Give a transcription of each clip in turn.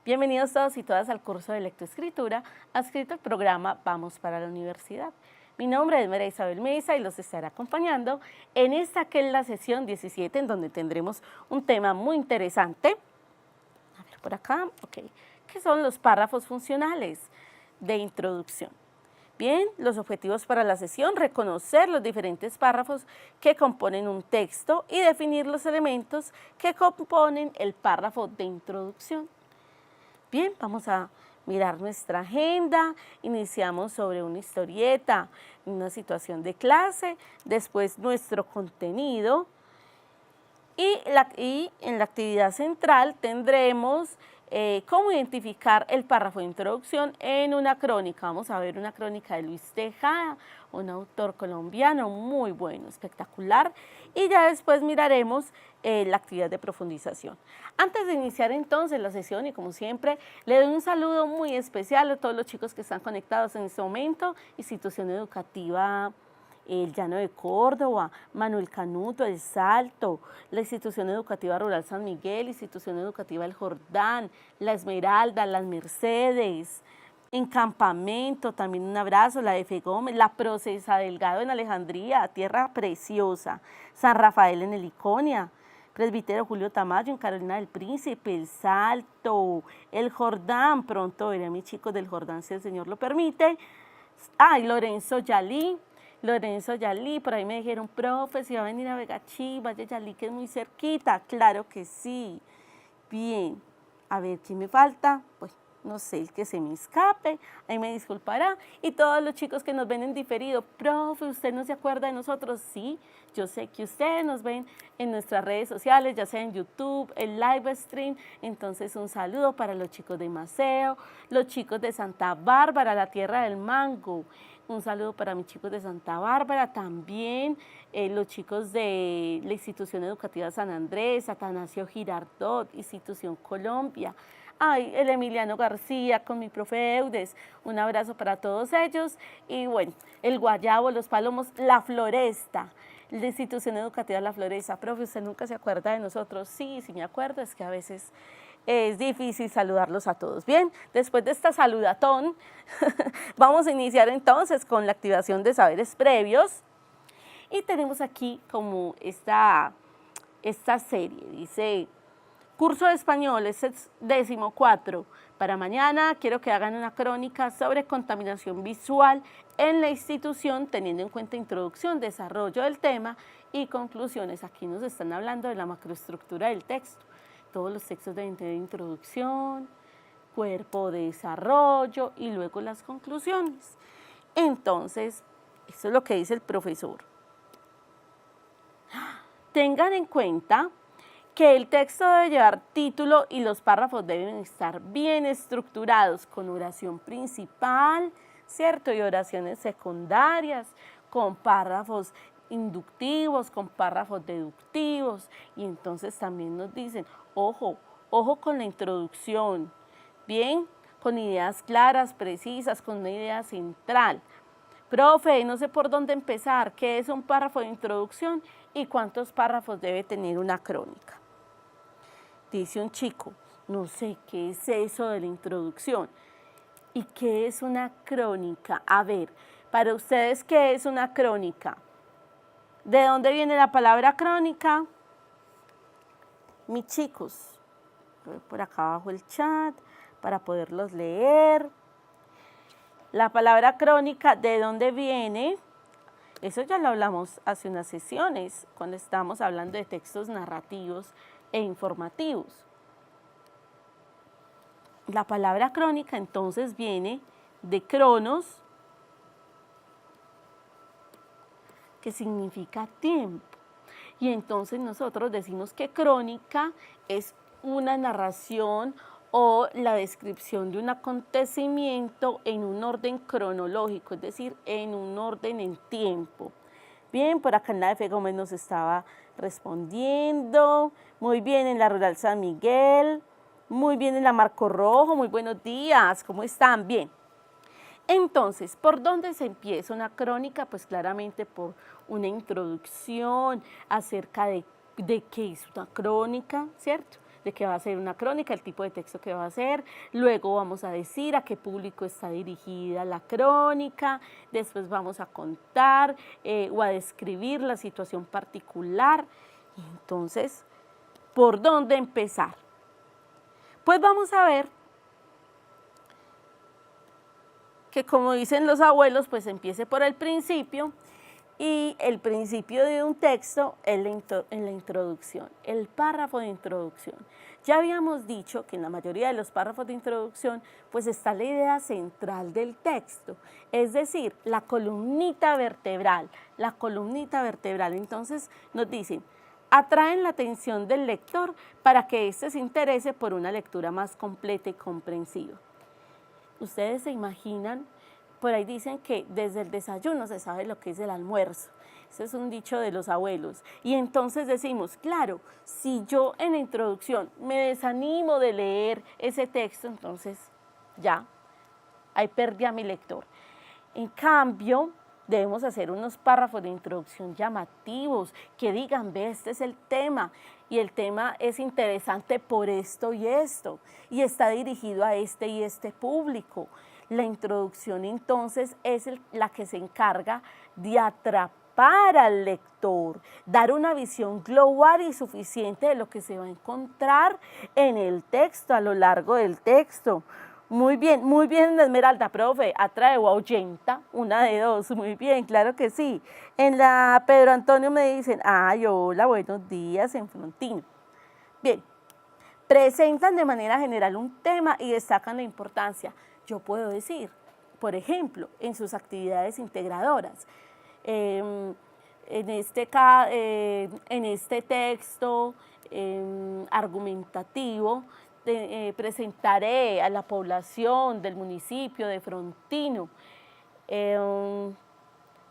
Bienvenidos todos y todas al curso de lectoescritura, adscrito al programa Vamos para la Universidad. Mi nombre es María Isabel Mesa y los estaré acompañando en esta que es la sesión 17, en donde tendremos un tema muy interesante. A ver, por acá, ok, que son los párrafos funcionales de introducción. Bien, los objetivos para la sesión: reconocer los diferentes párrafos que componen un texto y definir los elementos que componen el párrafo de introducción. Bien, vamos a mirar nuestra agenda. Iniciamos sobre una historieta, una situación de clase, después nuestro contenido y en la actividad central tendremos cómo identificar el párrafo de introducción en una crónica. Vamos a ver una crónica de Luis Tejada, un autor colombiano muy bueno, espectacular, y ya después miraremos la actividad de profundización. Antes de iniciar entonces la sesión, y como siempre, le doy un saludo muy especial a todos los chicos que están conectados en este momento: Institución Educativa El Llano de Córdoba, Manuel Canuto, El Salto, la Institución Educativa Rural San Miguel, Institución Educativa El Jordán, La Esmeralda, Las Mercedes, en Campamento, también un abrazo, la F. Gómez, la Procesa Delgado en Alejandría, tierra preciosa, San Rafael en Heliconia, Presbítero Julio Tamayo en Carolina del Príncipe, El Salto, El Jordán, pronto veré a mis chicos del Jordán si el Señor lo permite. Ay, Lorenzo Yalí, por ahí me dijeron: profe, si va a venir a Vegachí, vaya Yalí, que es muy cerquita. Claro que sí. Bien, a ver, ¿quién me falta? Pues no sé, el que se me escape, ahí me disculpará. Y todos los chicos que nos ven en diferido: profe, ¿usted no se acuerda de nosotros? Sí, yo sé que ustedes nos ven en nuestras redes sociales, ya sea en YouTube, el live stream. Entonces, un saludo para los chicos de Maceo, los chicos de Santa Bárbara, la tierra del mango. Un saludo para mis chicos de Santa Bárbara, también los chicos de la Institución Educativa San Andrés, Atanasio Girardot, Institución Colombia. Ay, el Emiliano García con mi profe Eudes, un abrazo para todos ellos. Y bueno, el Guayabo, los Palomos, la Floresta, la Institución Educativa La Floresta. Profe, ¿usted nunca se acuerda de nosotros? Sí, sí me acuerdo, es que a veces es difícil saludarlos a todos. Bien, después de esta saludatón, vamos a iniciar entonces con la activación de saberes previos. Y tenemos aquí como esta serie, dice: curso de español, es el 14. Para mañana quiero que hagan una crónica sobre contaminación visual en la institución, teniendo en cuenta introducción, desarrollo del tema y conclusiones. Aquí nos están hablando de la macroestructura del texto. Todos los textos deben tener introducción, cuerpo de desarrollo y luego las conclusiones. Entonces, esto es lo que dice el profesor. Tengan en cuenta que el texto debe llevar título y los párrafos deben estar bien estructurados, con oración principal, ¿cierto? Y oraciones secundarias, con párrafos inductivos, con párrafos deductivos. Y entonces también nos dicen: ojo con la introducción, bien, con ideas claras, precisas, con una idea central. Profe, no sé por dónde empezar. ¿Qué es un párrafo de introducción y cuántos párrafos debe tener una crónica? Dice un chico: no sé qué es eso de la introducción. ¿Y qué es una crónica? A ver, para ustedes, ¿qué es una crónica? ¿De dónde viene la palabra crónica? Mis chicos, por acá abajo el chat para poderlos leer. La palabra crónica, ¿de dónde viene? Eso ya lo hablamos hace unas sesiones, cuando estábamos hablando de textos narrativos e informativos. La palabra crónica entonces viene de cronos, que significa tiempo. Y entonces nosotros decimos que crónica es una narración o la descripción de un acontecimiento en un orden cronológico, es decir, en un orden en tiempo. Bien, por acá en la F. Gómez nos estaba respondiendo. Muy bien, en la Rural San Miguel. Muy bien, en la Marco Rojo. Muy buenos días, ¿cómo están? Bien. Entonces, ¿por dónde se empieza una crónica? Pues claramente por una introducción acerca de qué es una crónica, ¿cierto? de que va a ser una crónica, el tipo de texto que va a ser, luego vamos a decir a qué público está dirigida la crónica, después vamos a contar o a describir la situación particular. Entonces, ¿por dónde empezar? Pues vamos a ver que, como dicen los abuelos, pues empiece por el principio, y el principio de un texto es en la introducción, el párrafo de introducción. Ya habíamos dicho que en la mayoría de los párrafos de introducción pues está la idea central del texto, es decir, la columnita vertebral, Entonces nos dicen, atraen la atención del lector para que éste se interese por una lectura más completa y comprensiva. Ustedes se imaginan, por ahí dicen que desde el desayuno se sabe lo que es el almuerzo. Ese es un dicho de los abuelos. Y entonces decimos, claro, si yo en la introducción me desanimo de leer ese texto, entonces ya, ahí perdí a mi lector. En cambio, debemos hacer unos párrafos de introducción llamativos, que digan, ve, este es el tema, y el tema es interesante por esto, y está dirigido a este y este público. La introducción entonces es la que se encarga de atrapar al lector, dar una visión global y suficiente de lo que se va a encontrar en el texto, a lo largo del texto. Muy bien, Esmeralda, profe, atrae o ahuyenta, una de dos, muy bien, claro que sí. En la Pedro Antonio me dicen, ay, hola, buenos días, en Frontino. Bien, presentan de manera general un tema y destacan la importancia. Yo puedo decir, por ejemplo, en sus actividades integradoras, en este texto argumentativo, presentaré a la población del municipio de Frontino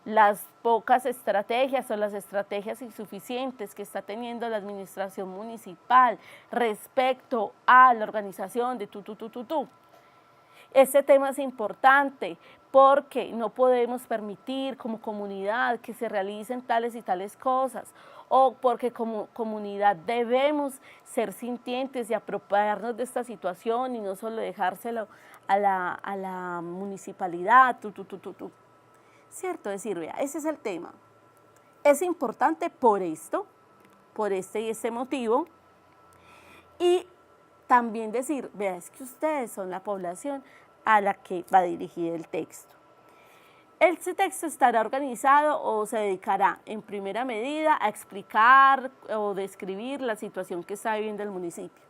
las pocas estrategias o las estrategias insuficientes que está teniendo la administración municipal respecto a la organización de Este tema es importante porque no podemos permitir como comunidad que se realicen tales y tales cosas, o porque como comunidad debemos ser sintientes y apropiarnos de esta situación y no solo dejárselo a la municipalidad, ¿cierto? Es decir, vea, ese es el tema. Es importante por esto, por este y este motivo, y también decir, vea, es que ustedes son la población a la que va dirigido el texto. Este texto estará organizado o se dedicará en primera medida a explicar o describir la situación que está viviendo el municipio.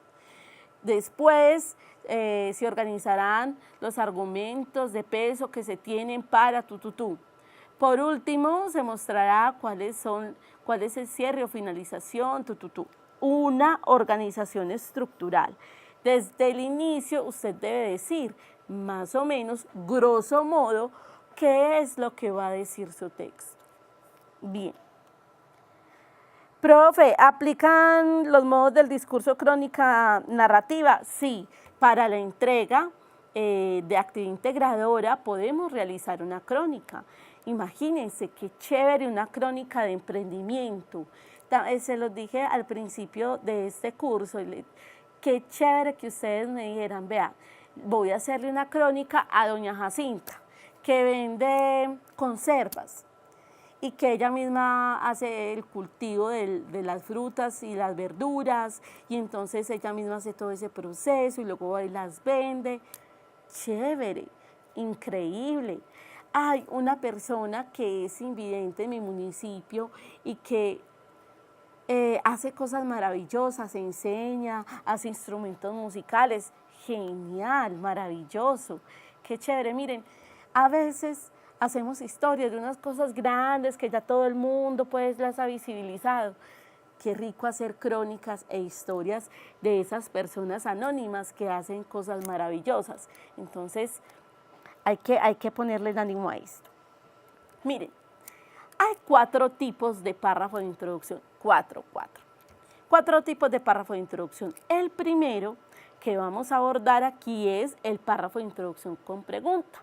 Después se organizarán los argumentos de peso que se tienen para Por último, se mostrará cuál es el cierre o finalización, Una organización estructural. Desde el inicio usted debe decir, más o menos, grosso modo, qué es lo que va a decir su texto. Bien. Profe, ¿aplican los modos del discurso crónica narrativa? Sí, para la entrega de actividad integradora podemos realizar una crónica. Imagínense qué chévere una crónica de emprendimiento. Se los dije al principio de este curso, qué chévere que ustedes me dijeran, vea, voy a hacerle una crónica a doña Jacinta, que vende conservas y que ella misma hace el cultivo de las frutas y las verduras, y entonces ella misma hace todo ese proceso y luego va y las vende. Chévere, increíble. Hay una persona que es invidente en mi municipio y que hace cosas maravillosas, enseña, hace instrumentos musicales. Genial, maravilloso, qué chévere. Miren, a veces hacemos historias de unas cosas grandes que ya todo el mundo pues las ha visibilizado. Qué rico hacer crónicas e historias de esas personas anónimas que hacen cosas maravillosas. Entonces, hay que ponerle ánimo a esto. Miren, hay 4 tipos de párrafo de introducción. 4 tipos de párrafo de introducción. El primero que vamos a abordar aquí es el párrafo de introducción con pregunta.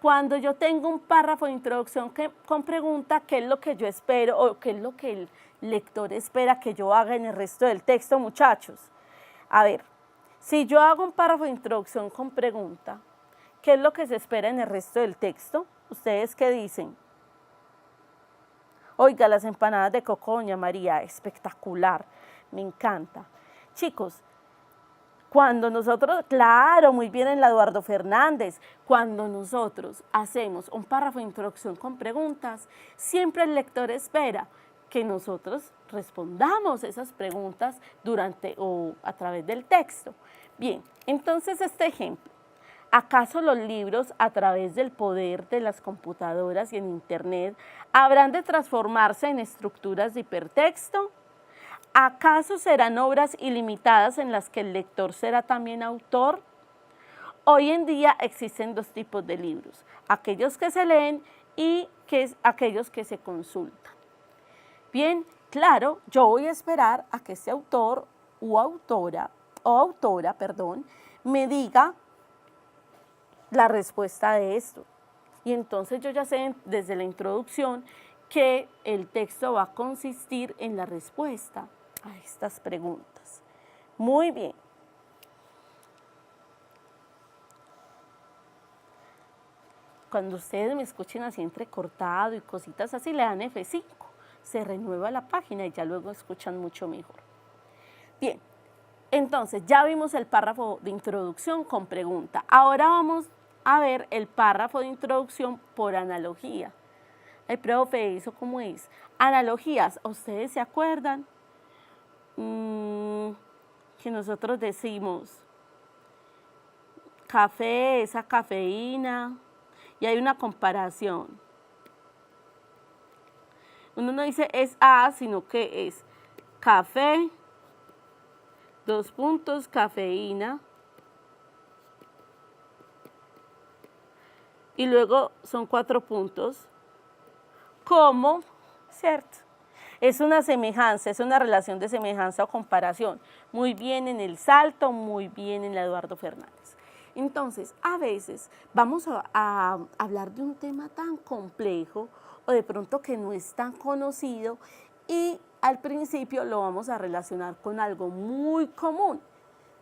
Cuando yo tengo un párrafo de introducción con pregunta, ¿qué es lo que yo espero o qué es lo que el lector espera que yo haga en el resto del texto, muchachos? A ver, si yo hago un párrafo de introducción con pregunta, ¿qué es lo que se espera en el resto del texto? ¿Ustedes qué dicen? Oiga, las empanadas de coco, doña María, espectacular, me encanta. Chicos, cuando nosotros, claro, muy bien en la Eduardo Fernández, cuando nosotros hacemos un párrafo de introducción con preguntas, siempre el lector espera que nosotros respondamos esas preguntas durante o a través del texto. Bien, entonces este ejemplo. ¿Acaso los libros, a través del poder de las computadoras y en Internet, habrán de transformarse en estructuras de hipertexto? ¿Acaso serán obras ilimitadas en las que el lector será también autor? Hoy en día existen dos tipos de libros, aquellos que se leen y aquellos que se consultan. Bien, claro, yo voy a esperar a que este autor o autora, me diga la respuesta de esto. Y entonces yo ya sé desde la introducción que el texto va a consistir en la respuesta a estas preguntas. Muy bien. Cuando ustedes me escuchen así entrecortado y cositas así, le dan F5, se renueva la página y ya luego escuchan mucho mejor. Bien, entonces ya vimos el párrafo de introducción con pregunta. Ahora vamos a ver el párrafo de introducción por analogía. Ay, profe, ¿eso cómo es? Analogías, ¿ustedes se acuerdan? Que nosotros decimos café, esa cafeína, y hay una comparación. Uno no dice es A, sino que es café, cafeína, y luego son 4 puntos, como, ¿cierto? Es una semejanza, es una relación de semejanza o comparación. Muy bien en el Salto, muy bien en la Eduardo Fernández. Entonces, a veces vamos a hablar de un tema tan complejo o de pronto que no es tan conocido y al principio lo vamos a relacionar con algo muy común,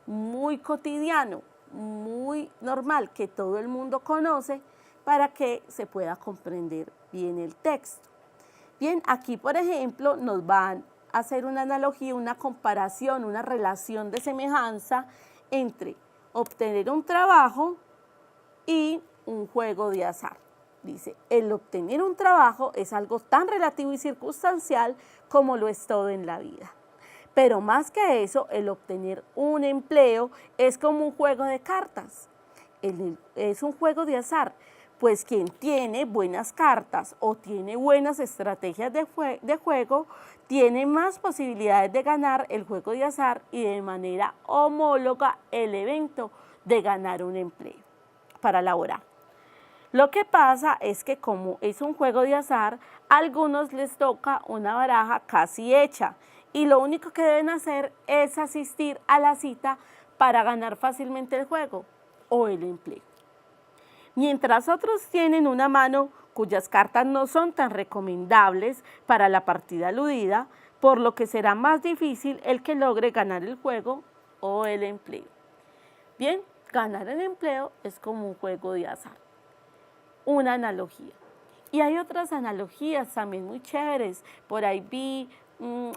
muy cotidiano, muy normal, que todo el mundo conoce para que se pueda comprender bien el texto. Bien, aquí por ejemplo nos van a hacer una analogía, una comparación, una relación de semejanza entre obtener un trabajo y un juego de azar. Dice, el obtener un trabajo es algo tan relativo y circunstancial como lo es todo en la vida. Pero más que eso, el obtener un empleo es como un juego de cartas, es un juego de azar. Pues quien tiene buenas cartas o tiene buenas estrategias de juego, tiene más posibilidades de ganar el juego de azar y de manera homóloga el evento de ganar un empleo para laborar. Lo que pasa es que como es un juego de azar, a algunos les toca una baraja casi hecha y lo único que deben hacer es asistir a la cita para ganar fácilmente el juego o el empleo. Mientras otros tienen una mano cuyas cartas no son tan recomendables para la partida aludida, por lo que será más difícil el que logre ganar el juego o el empleo. Bien, ganar el empleo es como un juego de azar, una analogía. Y hay otras analogías también muy chéveres. Por ahí vi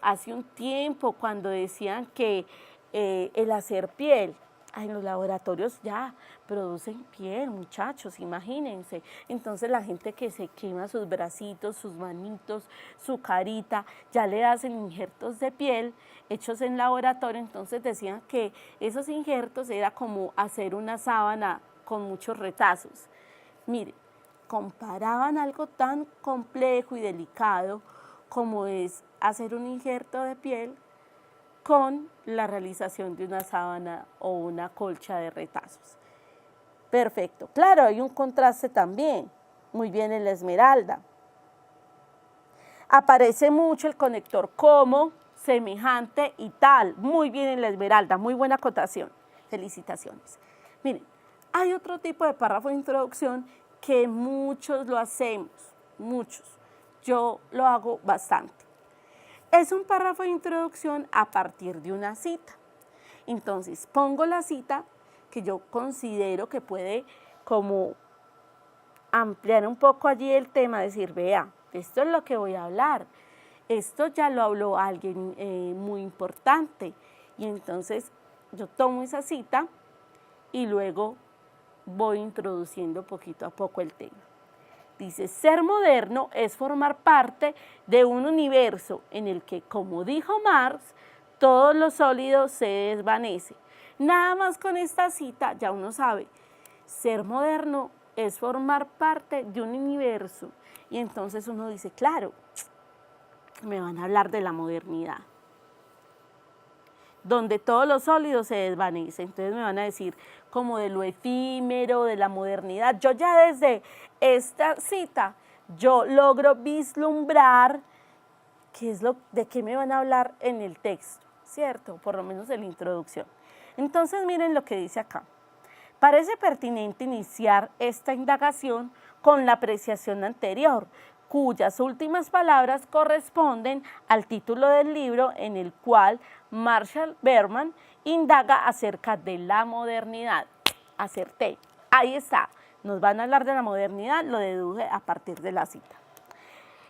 hace un tiempo cuando decían que el hacer piel, en los laboratorios ya producen piel, muchachos, imagínense. Entonces la gente que se quema sus bracitos, sus manitos, su carita, ya le hacen injertos de piel hechos en laboratorio. Entonces decían que esos injertos era como hacer una sábana con muchos retazos. Miren, comparaban algo tan complejo y delicado como es hacer un injerto de piel con la realización de una sábana o una colcha de retazos. Perfecto. Claro, hay un contraste también, muy bien en la esmeralda. Aparece mucho el conector como, semejante y tal, muy bien en la esmeralda, muy buena acotación. Felicitaciones. Miren, hay otro tipo de párrafo de introducción que muchos lo hacemos, muchos. Yo lo hago bastante. Es un párrafo de introducción a partir de una cita. Entonces, pongo la cita que yo considero que puede como ampliar un poco allí el tema, decir, vea, esto es lo que voy a hablar, esto ya lo habló alguien muy importante, y entonces yo tomo esa cita y luego voy introduciendo poquito a poco el tema. Dice, ser moderno es formar parte de un universo en el que, como dijo Marx, todo lo sólido se desvanece. Nada más con esta cita ya uno sabe, ser moderno es formar parte de un universo. Y entonces uno dice, claro, me van a hablar de la modernidad, donde todo lo sólido se desvanece. Entonces me van a decir como de lo efímero, de la modernidad. Yo ya desde esta cita, yo logro vislumbrar de qué me van a hablar en el texto, ¿cierto? Por lo menos en la introducción. Entonces miren lo que dice acá. Parece pertinente iniciar esta indagación con la apreciación anterior, cuyas últimas palabras corresponden al título del libro en el cual Marshall Berman indaga acerca de la modernidad. Acerté, ahí está, nos van a hablar de la modernidad, lo deduje a partir de la cita.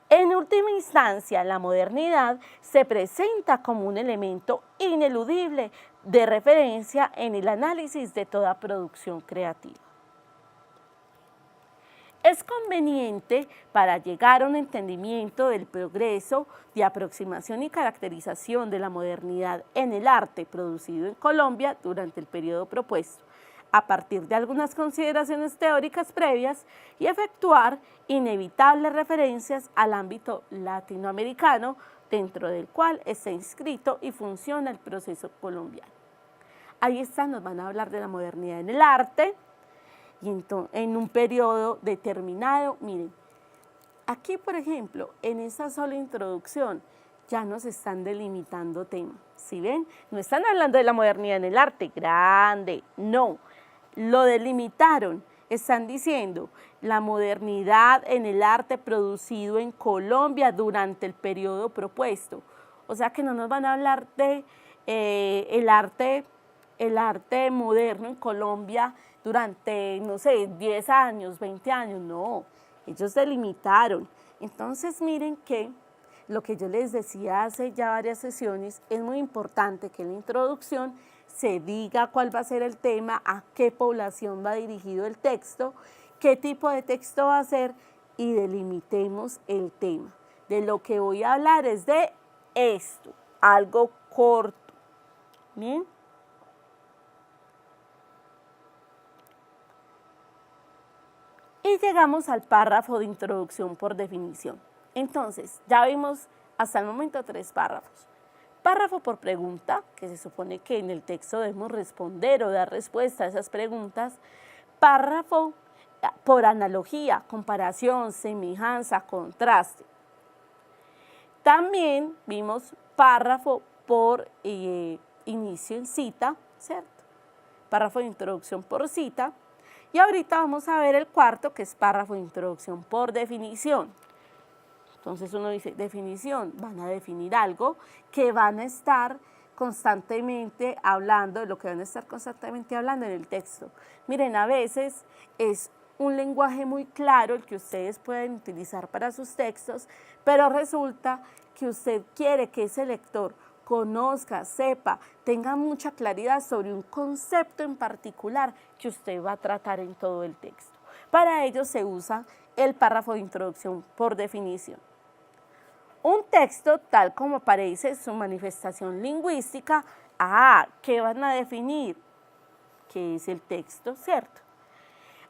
En última instancia, la modernidad se presenta como un elemento ineludible de referencia en el análisis de toda producción creativa. Es conveniente, para llegar a un entendimiento del progreso de aproximación y caracterización de la modernidad en el arte producido en Colombia durante el periodo propuesto, a partir de algunas consideraciones teóricas previas, y efectuar inevitables referencias al ámbito latinoamericano dentro del cual está inscrito y funciona el proceso colombiano. Ahí está, nos van a hablar de la modernidad en el arte, y entonces, en un periodo determinado. Miren, aquí por ejemplo, en esa sola introducción, ya nos están delimitando temas, ¿sí ven? No están hablando de la modernidad en el arte, grande, no, lo delimitaron, están diciendo la modernidad en el arte producido en Colombia durante el periodo propuesto. O sea que no nos van a hablar de el arte moderno en Colombia durante, no sé, 10 años, 20 años, no, ellos delimitaron. Entonces miren que lo que yo les decía hace ya varias sesiones, es muy importante que en la introducción se diga cuál va a ser el tema, a qué población va dirigido el texto, qué tipo de texto va a ser, y delimitemos el tema. De lo que voy a hablar es de esto, algo corto. ¿Bien? Y llegamos al párrafo de introducción por definición. Entonces, ya vimos hasta el momento 3 párrafos. Párrafo por pregunta, que se supone que en el texto debemos responder o dar respuesta a esas preguntas. Párrafo por analogía, comparación, semejanza, contraste. También vimos párrafo por inicio en cita, ¿cierto? Párrafo de introducción por cita. Y ahorita vamos a ver el cuarto, que es párrafo de introducción por definición. Entonces uno dice, definición, van a definir algo que van a estar constantemente hablando, de lo que van a estar constantemente hablando en el texto. Miren, a veces es un lenguaje muy claro el que ustedes pueden utilizar para sus textos, pero resulta que usted quiere que ese lector conozca, sepa, tenga mucha claridad sobre un concepto en particular que usted va a tratar en todo el texto. Para ello se usa el párrafo de introducción por definición. Un texto tal como aparece en su manifestación lingüística, ¿qué van a definir? ¿Qué es el texto? ¿Cierto?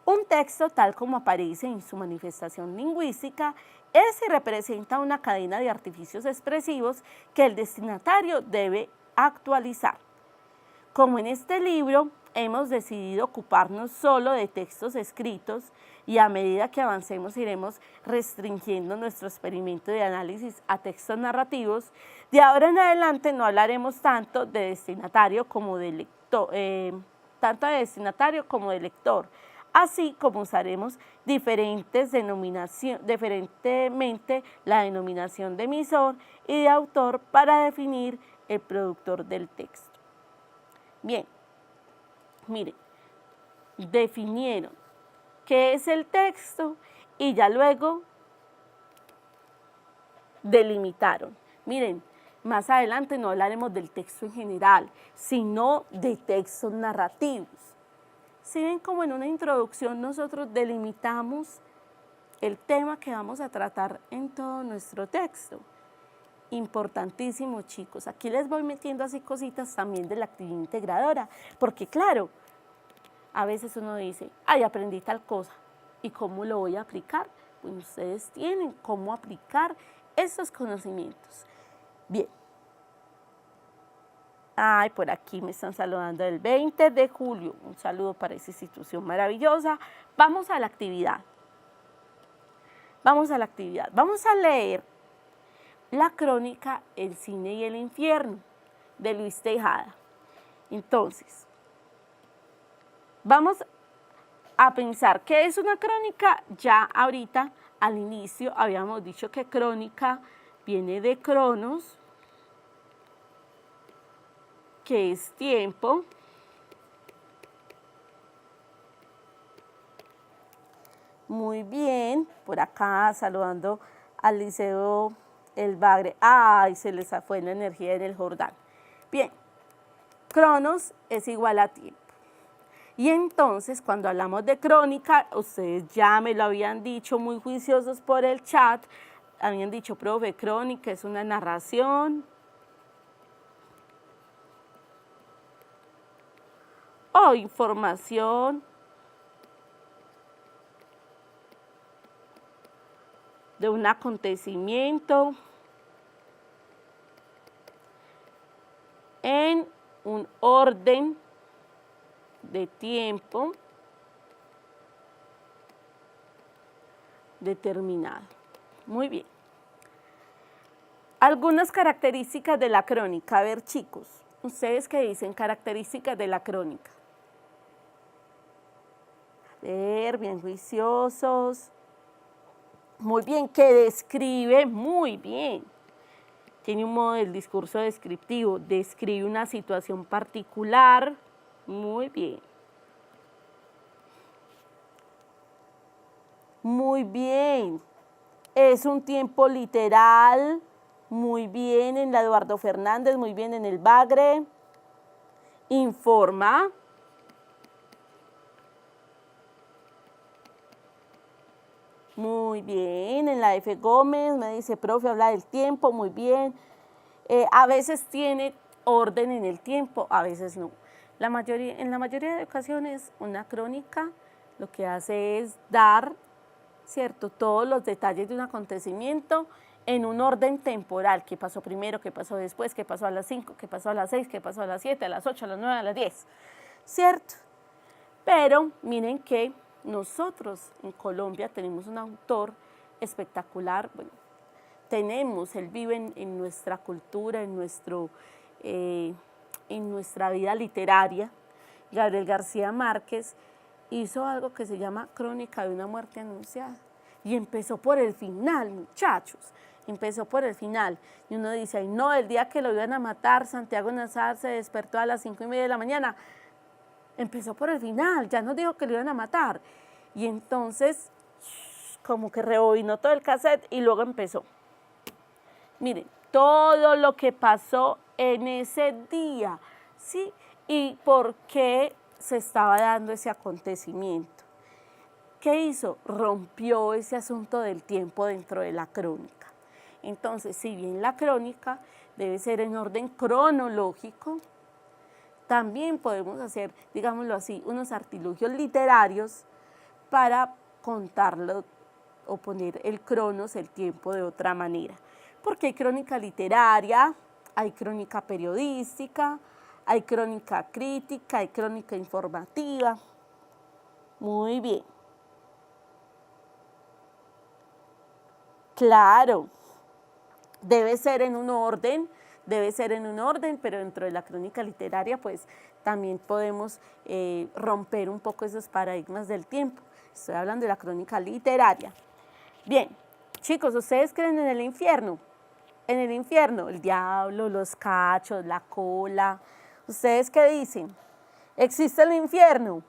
Un texto tal como aparece en su manifestación lingüística es y representa una cadena de artificios expresivos que el destinatario debe actualizar. Como en este libro hemos decidido ocuparnos solo de textos escritos, y a medida que avancemos iremos restringiendo nuestro experimento de análisis a textos narrativos, de ahora en adelante no hablaremos tanto de destinatario como de lector, así como usaremos diferentemente la denominación de emisor y de autor para definir el productor del texto. Bien, miren, definieron qué es el texto y ya luego delimitaron. Miren, más adelante no hablaremos del texto en general, sino de textos narrativos. Si ven como en una introducción nosotros delimitamos el tema que vamos a tratar en todo nuestro texto. Importantísimo, chicos. Aquí les voy metiendo así cositas también de la actividad integradora, porque claro, a veces uno dice, ay, aprendí tal cosa, ¿y cómo lo voy a aplicar? Pues ustedes tienen cómo aplicar esos conocimientos. Bien. Ay, por aquí me están saludando el 20 de julio. Un saludo para esa institución maravillosa. Vamos a la actividad. Vamos a la actividad. Vamos a leer la crónica El cine y el infierno de Luis Tejada. Entonces, vamos a pensar qué es una crónica. Ya ahorita al inicio habíamos dicho que crónica viene de cronos, que es tiempo, muy bien, por acá saludando al Liceo El Bagre. Ay, se les fue la energía en el Jordán. Bien, cronos es igual a tiempo. Y entonces, cuando hablamos de crónica, ustedes ya me lo habían dicho muy juiciosos por el chat, habían dicho, profe, crónica es una narración o información de un acontecimiento en un orden de tiempo determinado. Muy bien. Algunas características de la crónica. A ver, chicos, ¿ustedes qué dicen? Características de la crónica. A ver, bien juiciosos. Muy bien, que describe muy bien. Tiene un modo del discurso descriptivo, describe una situación particular. Muy bien. Muy bien. Es un tiempo literal. Muy bien en la Eduardo Fernández, muy bien en el Bagre. Informa. Muy bien, en la F. Gómez me dice, profe, habla del tiempo, muy bien. A veces tiene orden en el tiempo, a veces no. En la mayoría de ocasiones, una crónica lo que hace es dar, ¿cierto?, todos los detalles de un acontecimiento en un orden temporal, qué pasó primero, qué pasó después, qué pasó a las 5, qué pasó a las 6, qué pasó a las 7, a las 8, a las 9, a las 10, ¿cierto? Pero miren que nosotros en Colombia tenemos un autor espectacular, bueno, él vive en nuestra cultura, en nuestra vida literaria. Gabriel García Márquez hizo algo que se llama Crónica de una muerte anunciada. Y empezó por el final, muchachos, empezó por el final. Y uno dice, ay no, el día que lo iban a matar, Santiago Nazar se despertó a las 5:30 de la mañana. Empezó por el final, ya nos dijo que lo iban a matar. Y entonces, como que rebobinó todo el cassette y luego empezó. Miren, todo lo que pasó en ese día, ¿sí? Y por qué se estaba dando ese acontecimiento. ¿Qué hizo? Rompió ese asunto del tiempo dentro de la crónica. Entonces, si bien la crónica debe ser en orden cronológico, también podemos hacer, digámoslo así, unos artilugios literarios para contarlo o poner el cronos, el tiempo, de otra manera. Porque hay crónica literaria, hay crónica periodística, hay crónica crítica, hay crónica informativa. Muy bien. Claro, debe ser en un orden, pero dentro de la crónica literaria pues también podemos romper un poco esos paradigmas del tiempo. Estoy hablando de la crónica literaria. Bien, chicos, ¿ustedes creen en el infierno? En el infierno, el diablo, los cachos, la cola. ¿Ustedes qué dicen? ¿Existe el infierno?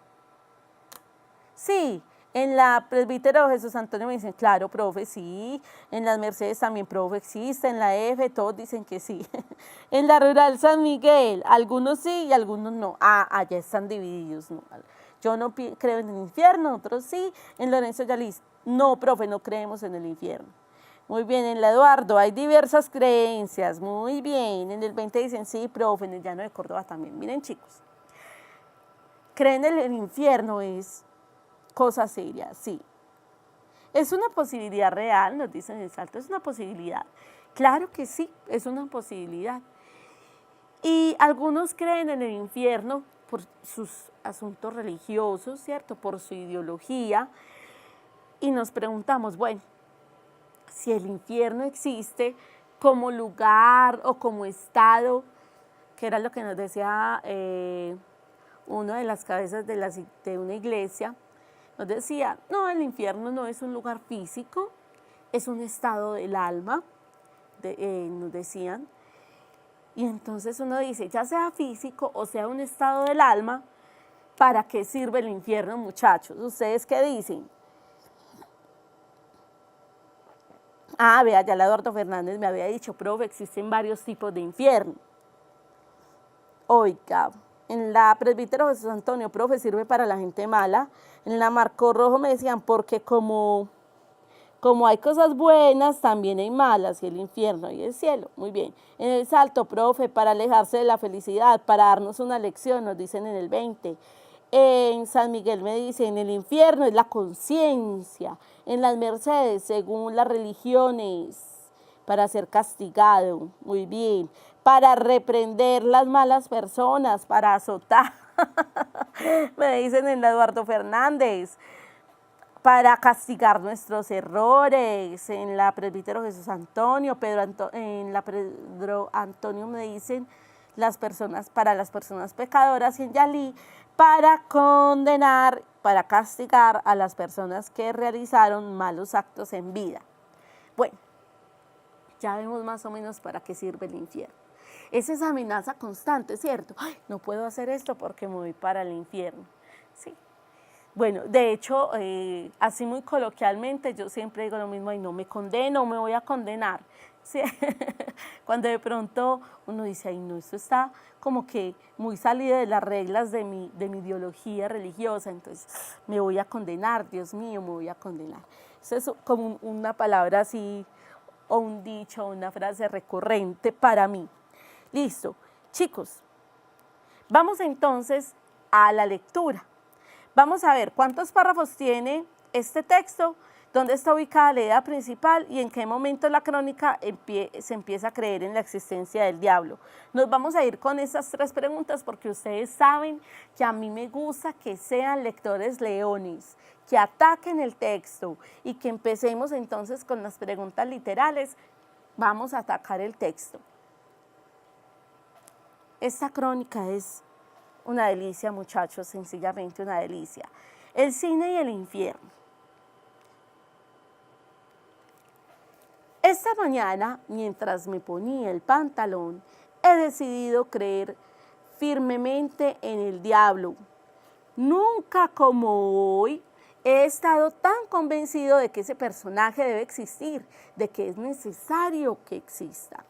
Sí. En la Presbítero Jesús Antonio me dicen, claro, profe, sí. En las Mercedes también, profe, existe. En la F, todos dicen que sí. En la Rural San Miguel, algunos sí y algunos no. Ah, allá están divididos. No. Yo no creo en el infierno, otros sí. En Lorenzo Yalis, no, profe, no creemos en el infierno. Muy bien, en la Eduardo hay diversas creencias. Muy bien. En el 20 dicen, sí, profe, en el Llano de Córdoba también. Miren, chicos, creen en el infierno es cosa seria, sí. ¿Es una posibilidad real? Nos dicen en el Salto, ¿es una posibilidad? Claro que sí, es una posibilidad. Y algunos creen en el infierno por sus asuntos religiosos, ¿cierto? Por su ideología. Y nos preguntamos, bueno, si el infierno existe como lugar o como estado, que era lo que nos decía una de las cabezas de una iglesia, nos decía, no, el infierno no es un lugar físico, es un estado del alma, nos decían. Y entonces uno dice, ya sea físico o sea un estado del alma, ¿para qué sirve el infierno, muchachos? ¿Ustedes qué dicen? Ah, vea, ya la Eduardo Fernández me había dicho, profe, existen varios tipos de infierno. Oiga, en la Presbítero Jesús Antonio, profe, sirve para la gente mala. En la Marco Rojo me decían, porque como hay cosas buenas, también hay malas, y el infierno y el cielo. Muy bien. En el Salto, profe, para alejarse de la felicidad, para darnos una lección, nos dicen en el 20. En San Miguel me dicen, el infierno es la conciencia. En las Mercedes, según las religiones, para ser castigado. Muy bien. Para reprender las malas personas, para azotar. Me dicen en la Eduardo Fernández, para castigar nuestros errores. En la Presbítero Jesús Antonio, en la Pedro Antonio me dicen para las personas pecadoras, y en Yalí para condenar, para castigar a las personas que realizaron malos actos en vida. Bueno, ya vemos más o menos para qué sirve el infierno. Es esa amenaza constante, ¿cierto? Ay, no puedo hacer esto porque me voy para el infierno. Sí. Bueno, de hecho, así muy coloquialmente, yo siempre digo lo mismo, y no me condeno, me voy a condenar. ¿Sí? Cuando de pronto uno dice, ay no, esto está como que muy salido de las reglas de mi ideología religiosa, entonces me voy a condenar, Dios mío, me voy a condenar. Eso es como una palabra así, o un dicho, o una frase recurrente para mí. Listo, chicos, vamos entonces a la lectura. Vamos a ver cuántos párrafos tiene este texto, dónde está ubicada la idea principal y en qué momento la crónica se empieza a creer en la existencia del diablo. Nos vamos a ir con esas 3 preguntas porque ustedes saben que a mí me gusta que sean lectores leones, que ataquen el texto y que empecemos entonces con las preguntas literales. Vamos a atacar el texto. Esta crónica es una delicia, muchachos, sencillamente una delicia. El cine y el infierno. Esta mañana, mientras me ponía el pantalón, he decidido creer firmemente en el diablo. Nunca como hoy he estado tan convencido de que ese personaje debe existir, de que es necesario que exista.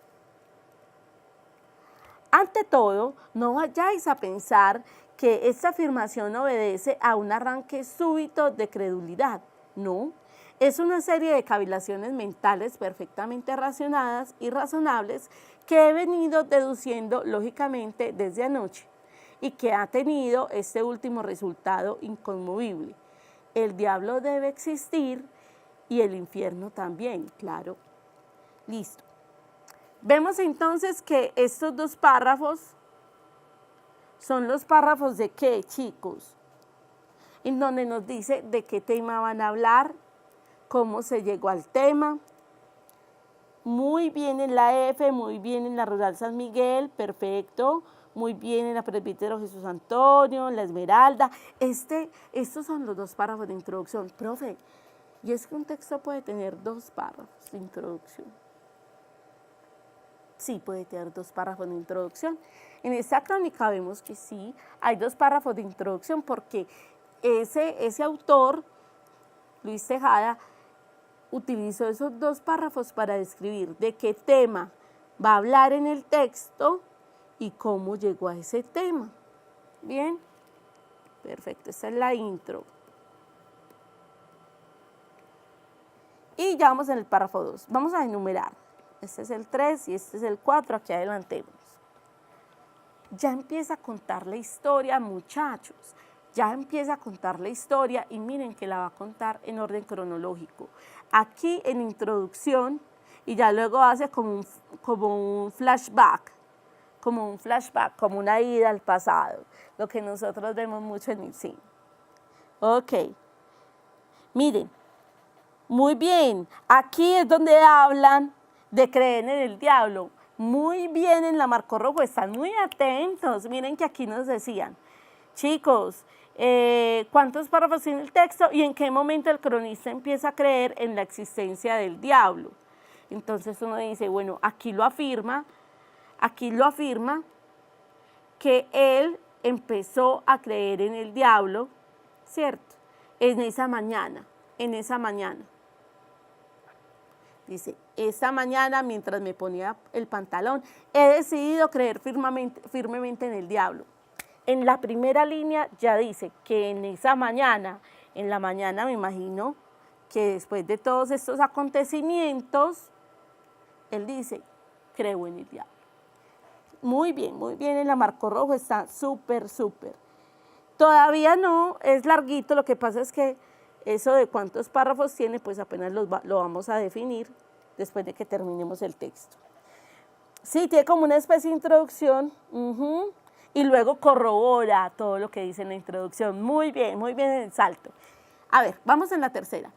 Ante todo, no vayáis a pensar que esta afirmación obedece a un arranque súbito de credulidad. No, es una serie de cavilaciones mentales perfectamente racionadas y razonables que he venido deduciendo lógicamente desde anoche y que ha tenido este último resultado inconmovible. El diablo debe existir y el infierno también, claro. Listo. Vemos entonces que estos 2 párrafos son los párrafos de qué, chicos, en donde nos dice de qué tema van a hablar, cómo se llegó al tema. Muy bien en la F, muy bien en la Rural San Miguel, perfecto. Muy bien en la Presbítero Jesús Antonio, en la Esmeralda. Estos son los 2 párrafos de introducción. Profe, y es que un texto puede tener 2 párrafos de introducción. Sí, puede tener 2 párrafos de introducción. En esta crónica vemos que sí, hay 2 párrafos de introducción porque ese autor, Luis Tejada, utilizó esos 2 párrafos para describir de qué tema va a hablar en el texto y cómo llegó a ese tema. Bien, perfecto, esa es la intro. Y ya vamos en el párrafo 2. Vamos a enumerar. Este es el 3 y este es el 4, aquí adelantemos. Ya empieza a contar la historia, muchachos. Ya empieza a contar la historia y miren que la va a contar en orden cronológico. Aquí en introducción y ya luego hace como un flashback, como una ida al pasado, lo que nosotros vemos mucho en el cine. Ok, miren, muy bien, aquí es donde hablan de creer en el diablo. Muy bien en la marco rojo, están muy atentos. Miren que aquí nos decían, chicos, ¿cuántos párrafos tiene el texto y en qué momento el cronista empieza a creer en la existencia del diablo? Entonces uno dice, bueno, aquí lo afirma que él empezó a creer en el diablo, ¿cierto? En esa mañana. Dice, esta mañana mientras me ponía el pantalón, he decidido creer firmemente en el diablo. En la primera línea ya dice que en la mañana me imagino que después de todos estos acontecimientos, él dice, creo en el diablo. Muy bien, en la marco rojo está súper. Todavía no, es larguito, lo que pasa es que eso de cuántos párrafos tiene, pues apenas lo vamos a definir después de que terminemos el texto. Sí, tiene como una especie de introducción, y luego corrobora todo lo que dice en la introducción. Muy bien en el salto. A ver, vamos en la tercera.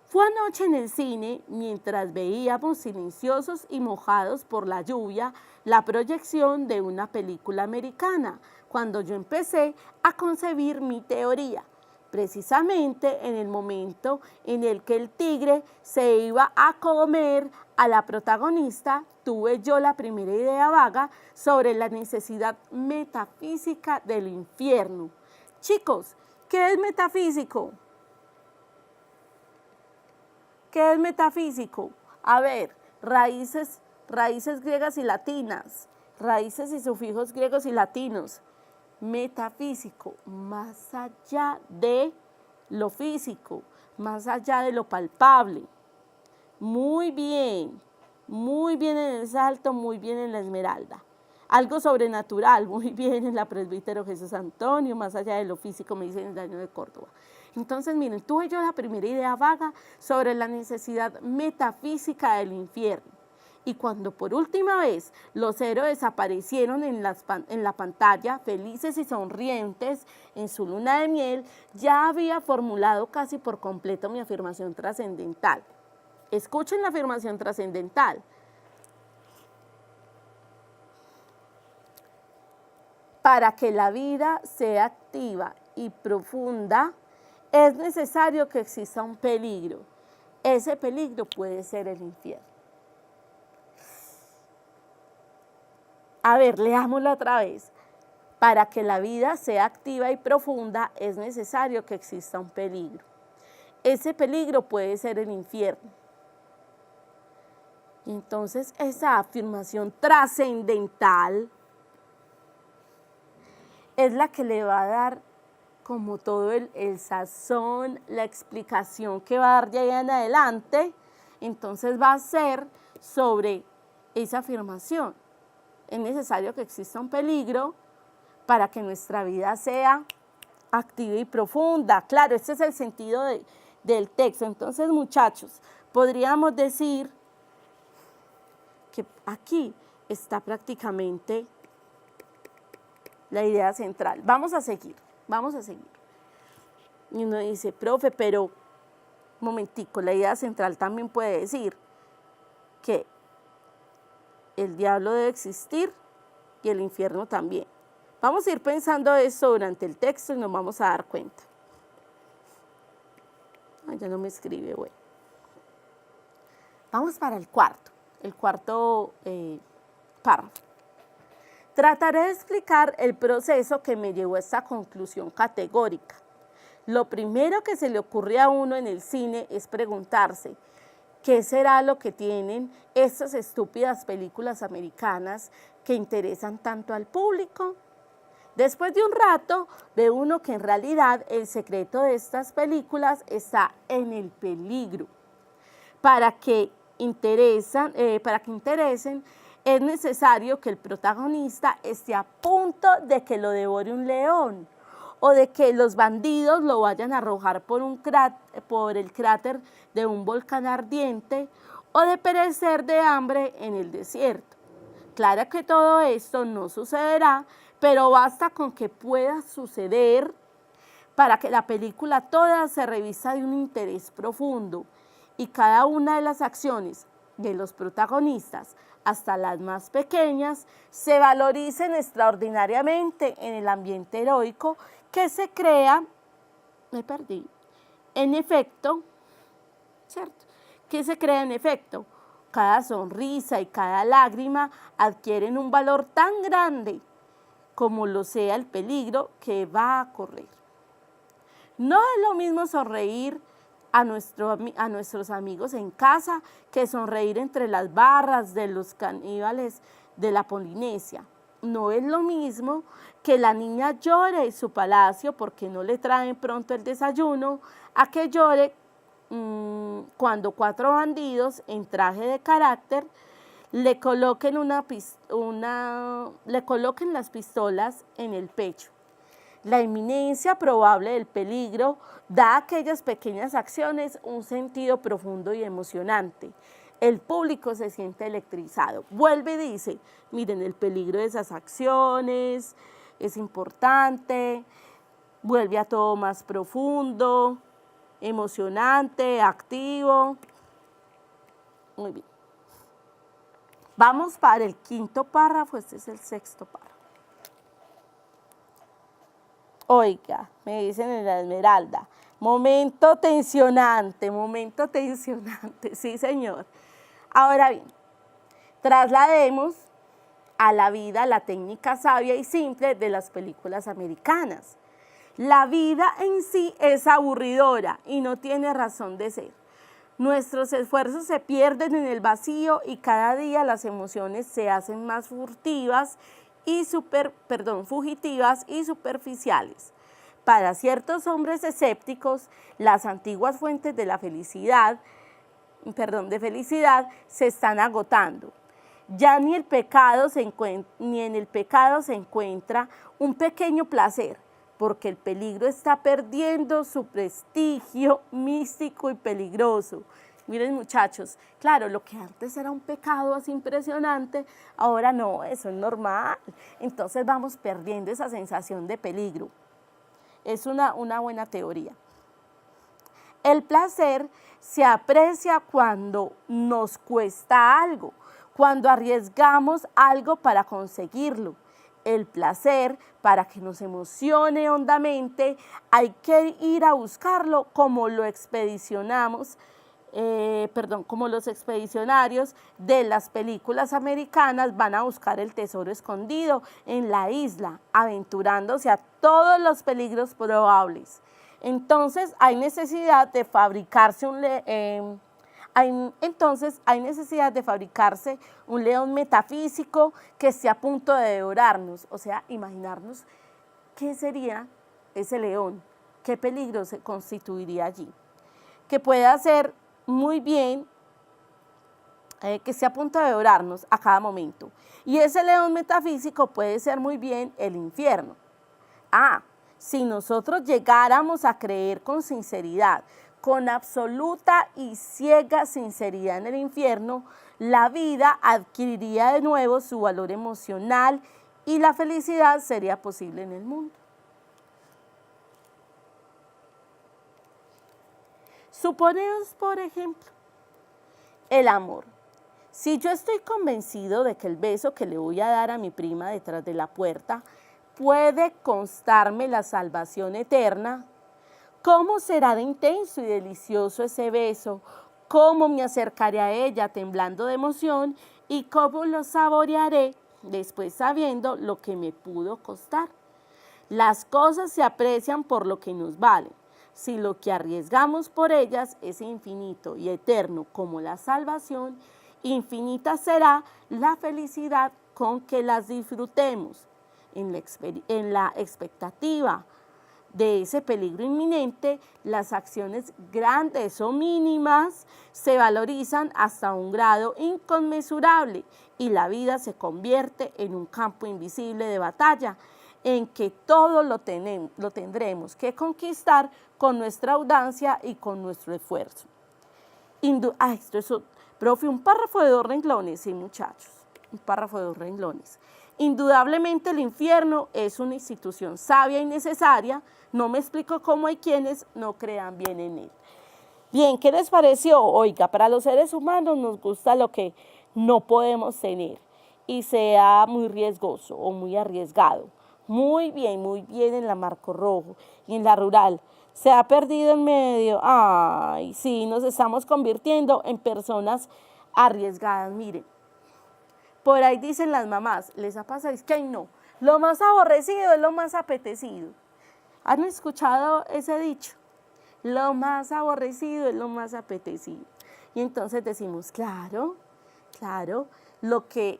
Fue anoche en el cine, mientras veíamos silenciosos y mojados por la lluvia, la proyección de una película americana, cuando yo empecé a concebir mi teoría. Precisamente en el momento en el que el tigre se iba a comer a la protagonista, tuve yo la primera idea vaga sobre la necesidad metafísica del infierno. Chicos, ¿qué es metafísico? ¿Qué es metafísico? A ver, raíces griegas y latinas, raíces y sufijos griegos y latinos. Metafísico, más allá de lo físico, más allá de lo palpable. Muy bien en el salto, muy bien en la esmeralda. Algo sobrenatural, muy bien en la presbítero Jesús Antonio, más allá de lo físico, me dicen en el Daño de Córdoba. Entonces, miren, tuve yo la primera idea vaga sobre la necesidad metafísica del infierno. Y cuando por última vez los héroes aparecieron en la pantalla, felices y sonrientes, en su luna de miel, ya había formulado casi por completo mi afirmación trascendental. Escuchen la afirmación trascendental. Para que la vida sea activa y profunda, es necesario que exista un peligro. Ese peligro puede ser el infierno. A ver, leámoslo otra vez. Para que la vida sea activa y profunda, es necesario que exista un peligro. Ese peligro puede ser el infierno. Y entonces, esa afirmación trascendental es la que le va a dar como todo el sazón, la explicación que va a dar de ahí en adelante. Entonces va a ser sobre esa afirmación. Es necesario que exista un peligro para que nuestra vida sea activa y profunda. Claro, este es el sentido del texto. Entonces, muchachos, podríamos decir que aquí está prácticamente la idea central. Vamos a seguir. Y uno dice, profe, pero, un momentico, la idea central también puede decir que el diablo debe existir y el infierno también. Vamos a ir pensando eso durante el texto y nos vamos a dar cuenta. Ay, ya no me escribe, bueno. Vamos para el cuarto. párrafo. Trataré de explicar el proceso que me llevó a esta conclusión categórica. Lo primero que se le ocurre a uno en el cine es preguntarse, ¿qué será lo que tienen estas estúpidas películas americanas que interesan tanto al público? Después de un rato, ve uno que en realidad el secreto de estas películas está en el peligro. Para que interesen, es necesario que el protagonista esté a punto de que lo devore un león, o de que los bandidos lo vayan a arrojar por el cráter de un volcán ardiente, o de perecer de hambre en el desierto. Claro que todo esto no sucederá, pero basta con que pueda suceder para que la película toda se revista de un interés profundo y cada una de las acciones de los protagonistas, hasta las más pequeñas, se valoricen extraordinariamente en el ambiente heroico que se crea, en efecto, ¿cierto? Que se crea en efecto. Cada sonrisa y cada lágrima adquieren un valor tan grande como lo sea el peligro que va a correr. No es lo mismo sonreír a nuestros amigos en casa que sonreír entre las barras de los caníbales de la Polinesia. No es lo mismo que la niña llore en su palacio porque no le traen pronto el desayuno, a que llore cuando 4 bandidos en traje de carácter le coloquen las pistolas en el pecho. La inminencia probable del peligro da a aquellas pequeñas acciones un sentido profundo y emocionante. El público se siente electrizado. Vuelve y dice, miren, el peligro de esas acciones es importante, vuelve a todo más profundo, emocionante, activo. Muy bien. Vamos para el 5º párrafo, este es el 6º párrafo. Oiga, me dicen en la Esmeralda, momento tensionante, sí señor. Ahora bien, traslademos a la vida la técnica sabia y simple de las películas americanas. La vida en sí es aburridora y no tiene razón de ser. Nuestros esfuerzos se pierden en el vacío y cada día las emociones se hacen más fugitivas y superficiales. Para ciertos hombres escépticos, las antiguas fuentes de felicidad se están agotando. Ya ni en el pecado se encuentra un pequeño placer, porque el peligro está perdiendo su prestigio místico y peligroso. Miren muchachos, claro, lo que antes era un pecado así impresionante, ahora no, eso es normal. Entonces vamos perdiendo esa sensación de peligro. Es una buena teoría. El placer se aprecia cuando nos cuesta algo, cuando arriesgamos algo para conseguirlo. El placer, para que nos emocione hondamente, hay que ir a buscarlo como los expedicionarios de las películas americanas van a buscar el tesoro escondido en la isla, aventurándose a todos los peligros probables. Entonces hay necesidad de fabricarse un león metafísico que esté a punto de devorarnos, o sea, imaginarnos qué sería ese león, qué peligro se constituiría allí, que pueda ser muy bien, que esté a punto de devorarnos a cada momento. Y ese león metafísico puede ser muy bien el infierno. Si nosotros llegáramos a creer con sinceridad, con absoluta y ciega sinceridad en el infierno, la vida adquiriría de nuevo su valor emocional y la felicidad sería posible en el mundo. Suponemos, por ejemplo, el amor. Si yo estoy convencido de que el beso que le voy a dar a mi prima detrás de la puerta puede constarme la salvación eterna, ¿cómo será de intenso y delicioso ese beso? cómo me acercaré a ella temblando de emoción y cómo lo saborearé después sabiendo lo que me pudo costar. Las cosas se aprecian por lo que nos valen. Si lo que arriesgamos por ellas es infinito y eterno como la salvación, infinita será la felicidad con que las disfrutemos. En la expectativa de ese peligro inminente, las acciones grandes o mínimas se valorizan hasta un grado inconmensurable y la vida se convierte en un campo invisible de batalla en que todo lo tendremos que conquistar con nuestra audacia y con nuestro esfuerzo. Profe, un párrafo de 2 renglones, sí, muchachos, un párrafo de 2 renglones. Indudablemente el infierno es una institución sabia y necesaria. No me explico cómo hay quienes no crean bien en él. Bien, ¿qué les pareció? Oiga, para los seres humanos nos gusta lo que no podemos tener y sea muy riesgoso o muy arriesgado. Muy bien en la Marco Rojo y en la Rural. Se ha perdido en medio. Ay, sí, nos estamos convirtiendo en personas arriesgadas. Miren, por ahí dicen las mamás, les ha pasado, es que ay no, lo más aborrecido es lo más apetecido. ¿Han escuchado ese dicho? Lo más aborrecido es lo más apetecido. Y entonces decimos, claro, lo que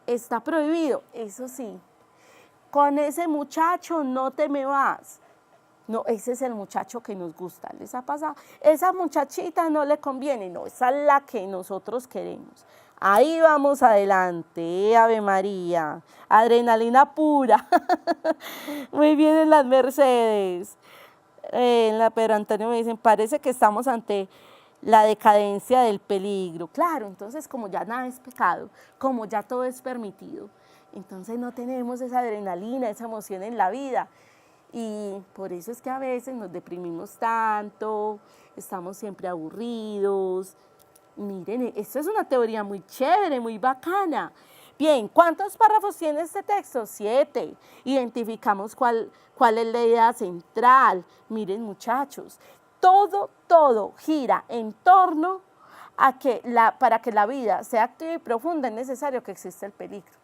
está prohibido, eso sí, con ese muchacho no te me vas. No, ese es el muchacho que nos gusta, ¿les ha pasado? Esa muchachita no le conviene, no, esa es la que nosotros queremos. Ahí vamos adelante, Ave María, adrenalina pura. Muy bien en las Mercedes. Pero Antonio me dicen, parece que estamos ante la decadencia del peligro. Claro, entonces como ya nada es pecado, como ya todo es permitido, entonces no tenemos esa adrenalina, esa emoción en la vida. Y por eso es que a veces nos deprimimos tanto, estamos siempre aburridos. Miren, esto es una teoría muy chévere, muy bacana. Bien, ¿cuántos párrafos tiene este texto? 7. Identificamos cuál es la idea central. Miren, muchachos, todo gira en torno a que para que la vida sea activa y profunda es necesario que exista el peligro.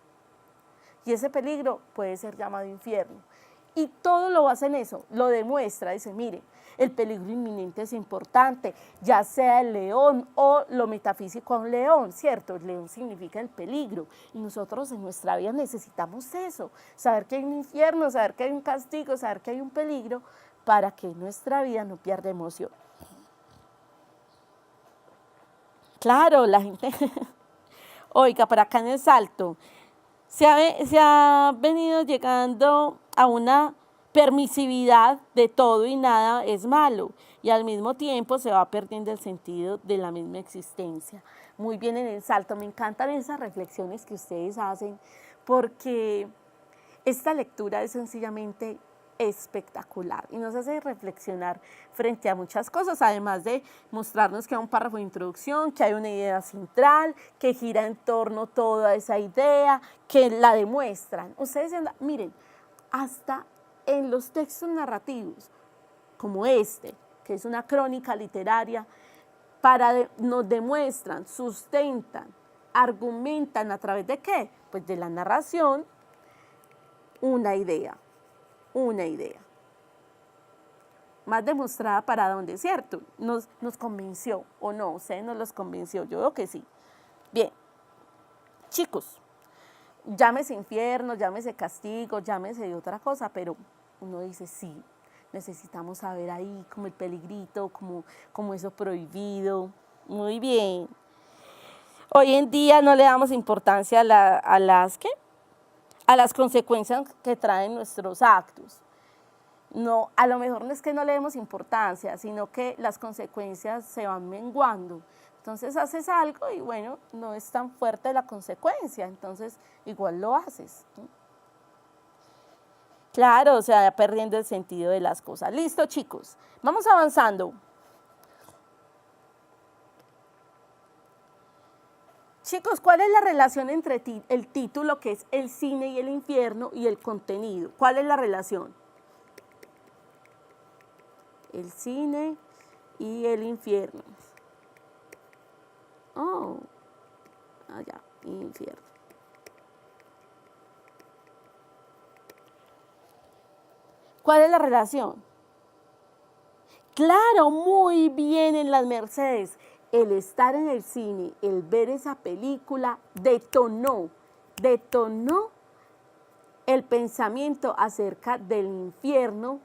Y ese peligro puede ser llamado infierno. Y todo lo basa en eso, lo demuestra, dice, mire, el peligro inminente es importante, ya sea el león o lo metafísico a un león, ¿cierto? El león significa el peligro y nosotros en nuestra vida necesitamos eso, saber que hay un infierno, saber que hay un castigo, saber que hay un peligro para que nuestra vida no pierda emoción. Claro, la gente, oiga, para acá en el Salto, se ha venido llegando a una permisividad de todo y nada es malo y al mismo tiempo se va perdiendo el sentido de la misma existencia. Muy bien en el Salto, me encantan esas reflexiones que ustedes hacen porque esta lectura es sencillamente espectacular y nos hace reflexionar frente a muchas cosas, además de mostrarnos que hay un párrafo de introducción, que hay una idea central, que gira en torno toda esa idea, que la demuestran. Ustedes miren, hasta en los textos narrativos, como este, que es una crónica literaria, nos demuestran, sustentan, argumentan a través de ¿qué? Pues de la narración, una idea. Más demostrada para dónde, ¿cierto? Nos convenció o no, ustedes nos los convenció, yo creo que sí. Bien, chicos, llámese infierno, llámese castigo, llámese de otra cosa, pero uno dice sí, necesitamos saber ahí como el peligrito, como eso prohibido. Muy bien. Hoy en día no le damos importancia a las consecuencias que traen nuestros actos. No, a lo mejor no es que no le demos importancia, sino que las consecuencias se van menguando. Entonces haces algo y bueno, no es tan fuerte la consecuencia, entonces igual lo haces. Claro, o sea, perdiendo el sentido de las cosas. Listo, chicos, vamos avanzando. Chicos, ¿cuál es la relación entre el título, que es el cine y el infierno, y el contenido? ¿Cuál es la relación? El cine y el infierno. Oh, allá, infierno. ¿Cuál es la relación? Claro, muy bien en las Mercedes. El estar en el cine, el ver esa película, detonó el pensamiento acerca del infierno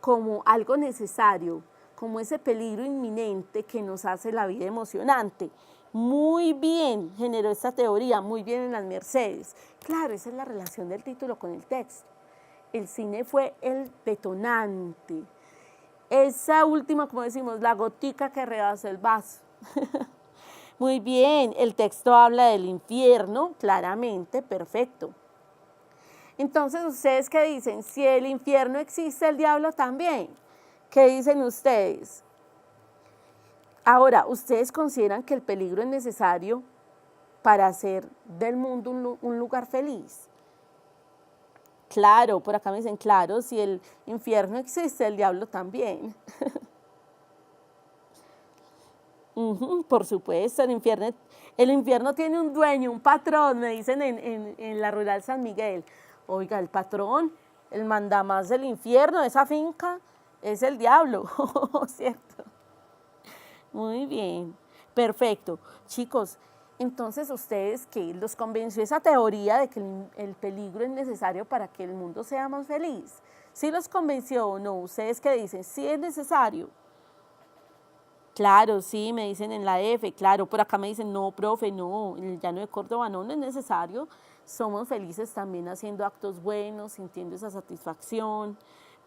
como algo necesario, como ese peligro inminente que nos hace la vida emocionante. Muy bien generó esta teoría, muy bien en las Mercedes. Claro, esa es la relación del título con el texto. El cine fue el detonante. Esa última, como decimos, la gotica que rebasó el vaso. Muy bien, el texto habla del infierno, claramente, perfecto. Entonces, ¿ustedes qué dicen? Si el infierno existe, el diablo también. ¿Qué dicen ustedes? Ahora, ¿ustedes consideran que el peligro es necesario para hacer del mundo un lugar feliz? Claro, por acá me dicen, claro, si el infierno existe, el diablo también. Por supuesto, el infierno tiene un dueño, un patrón, me dicen en la rural San Miguel. Oiga, el patrón, el mandamás del infierno, esa finca, es el diablo, ¿cierto? Muy bien, perfecto. Chicos, entonces ustedes, ¿qué? ¿Los convenció esa teoría de que el peligro es necesario para que el mundo sea más feliz? ¿Sí los convenció o no? ¿Ustedes qué dicen? ¿Sí es necesario? Claro, sí, me dicen en la F, claro, por acá me dicen, no, profe, no, en el llano de Córdoba no es necesario, somos felices también haciendo actos buenos, sintiendo esa satisfacción.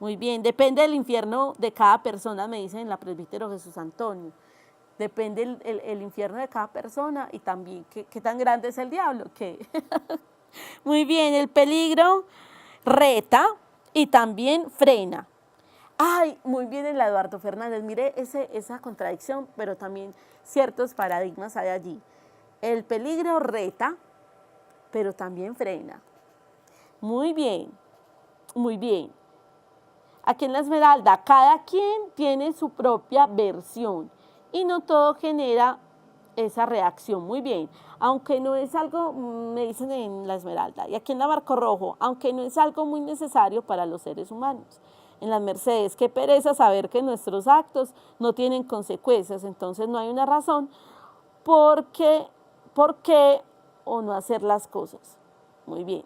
Muy bien, depende del infierno de cada persona, me dicen en la presbítero Jesús Antonio. Depende el infierno de cada persona y también qué tan grande es el diablo. Muy bien, el peligro reta y también frena. Ay, muy bien el Eduardo Fernández, mire esa contradicción, pero también ciertos paradigmas hay allí. El peligro reta, pero también frena. Muy bien, muy bien. Aquí en la Esmeralda, cada quien tiene su propia versión y no todo genera esa reacción. Muy bien, aunque no es algo, me dicen en la Esmeralda, y aquí en la Barco Rojo, aunque no es algo muy necesario para los seres humanos. En las Mercedes, qué pereza saber que nuestros actos no tienen consecuencias, entonces no hay una razón por qué o no hacer las cosas. Muy bien,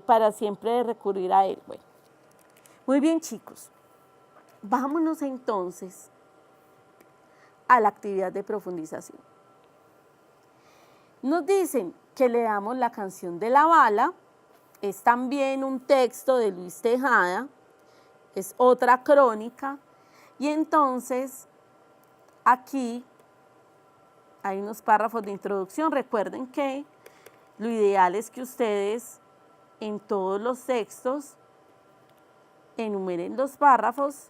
para siempre recurrir a él. Bueno, muy bien, chicos, vámonos entonces a la actividad de profundización. Nos dicen que leamos la canción de la bala, es también un texto de Luis Tejada, es otra crónica, y entonces aquí hay unos párrafos de introducción. Recuerden que lo ideal es que ustedes en todos los textos enumeren los párrafos,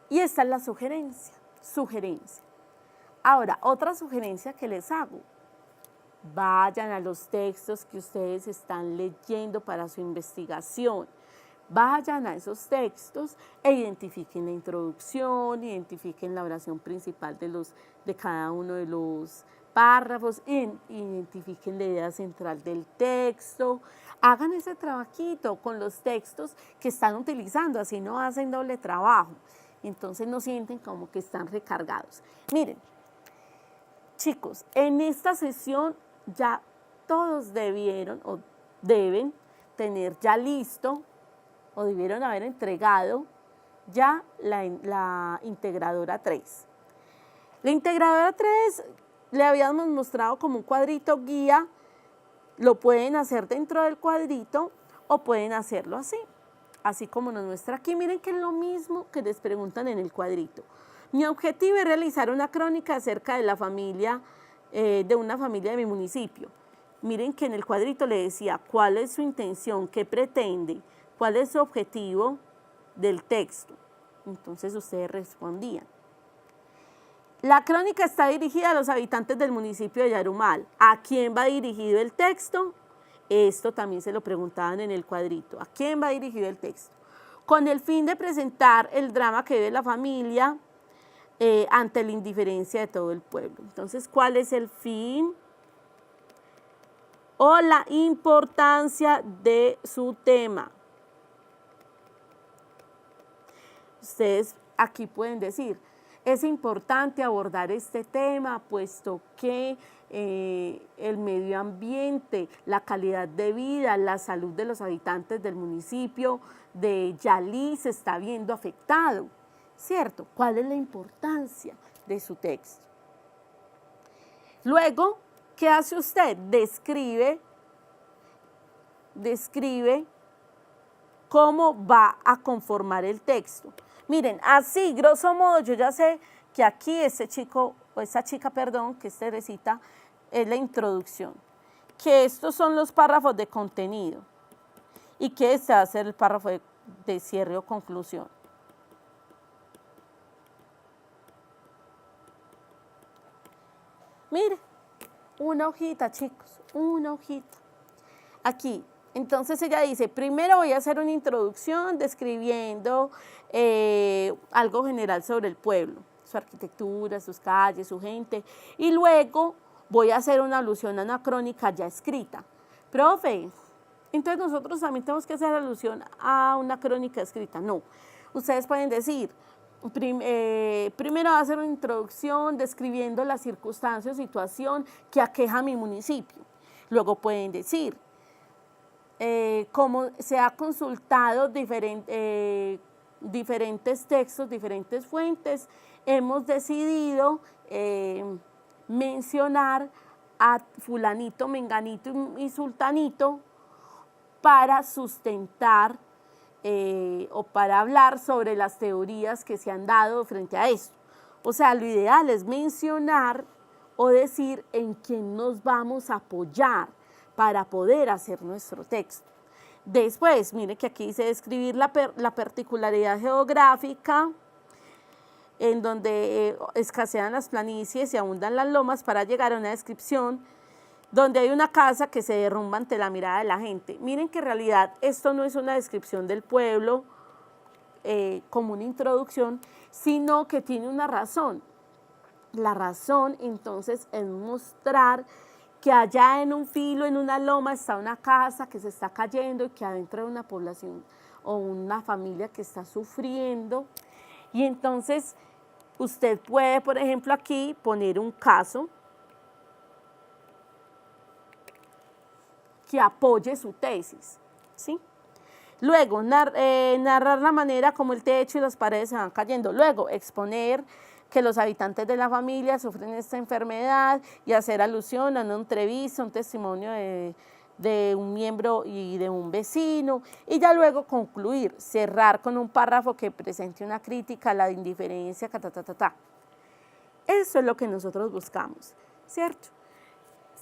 y esta es la sugerencia. Ahora, otra sugerencia que les hago. Vayan a los textos que ustedes están leyendo para su investigación. Vayan a esos textos e identifiquen la introducción, identifiquen la oración principal de cada uno de los párrafos, identifiquen la idea central del texto. Hagan ese trabajito con los textos que están utilizando, así no hacen doble trabajo. Entonces no sienten como que están recargados. Miren, chicos, en esta sesión ya todos debieron o deben tener ya listo o debieron haber entregado ya la integradora 3. La integradora 3 le habíamos mostrado como un cuadrito guía, lo pueden hacer dentro del cuadrito o pueden hacerlo así como nos muestra aquí. Miren que es lo mismo que les preguntan en el cuadrito. Mi objetivo es realizar una crónica acerca de la familia, de una familia de mi municipio. Miren que en el cuadrito le decía cuál es su intención, qué pretende, cuál es su objetivo del texto. Entonces ustedes respondían. La crónica está dirigida a los habitantes del municipio de Yarumal. ¿A quién va dirigido el texto? Esto también se lo preguntaban en el cuadrito. ¿A quién va dirigido el texto? Con el fin de presentar el drama que vive la familia, ante la indiferencia de todo el pueblo. Entonces, ¿cuál es el fin o la importancia de su tema? Ustedes aquí pueden decir, es importante abordar este tema puesto que el medio ambiente, la calidad de vida, la salud de los habitantes del municipio de Yalí se está viendo afectado, ¿cierto? ¿Cuál es la importancia de su texto? Luego, ¿qué hace usted? Describe cómo va a conformar el texto. Miren, así, grosso modo, yo ya sé que aquí este chico, o esta chica, perdón, que es Teresita, es la introducción, que estos son los párrafos de contenido y que este va a ser el párrafo de cierre o conclusión. Mire, una hojita, chicos, una hojita. Aquí, entonces ella dice, primero voy a hacer una introducción describiendo algo general sobre el pueblo, su arquitectura, sus calles, su gente, y luego voy a hacer una alusión a una crónica ya escrita. Profe, entonces nosotros también tenemos que hacer alusión a una crónica escrita. No, ustedes pueden decir, primero va a hacer una introducción describiendo las circunstancias o situación que aqueja a mi municipio. Luego pueden decir, como se ha consultado diferentes textos, diferentes fuentes, hemos decidido mencionar a fulanito, menganito y sultanito para sustentar o para hablar sobre las teorías que se han dado frente a esto. O sea, lo ideal es mencionar o decir en quién nos vamos a apoyar para poder hacer nuestro texto. Después, mire que aquí dice describir la particularidad geográfica en donde escasean las planicies y abundan las lomas para llegar a una descripción donde hay una casa que se derrumba ante la mirada de la gente. Miren que en realidad esto no es una descripción del pueblo como una introducción, sino que tiene una razón. La razón entonces es mostrar que allá en un filo, en una loma, está una casa que se está cayendo y que adentro hay una población o una familia que está sufriendo. Y entonces usted puede, por ejemplo, aquí poner un caso que apoye su tesis, ¿sí? Luego, narrar la manera como el techo y las paredes se van cayendo. Luego, exponer que los habitantes de la familia sufren esta enfermedad y hacer alusión a una entrevista, un testimonio de un miembro y de un vecino. Y ya luego concluir, cerrar con un párrafo que presente una crítica a la indiferencia, Eso es lo que nosotros buscamos, ¿cierto?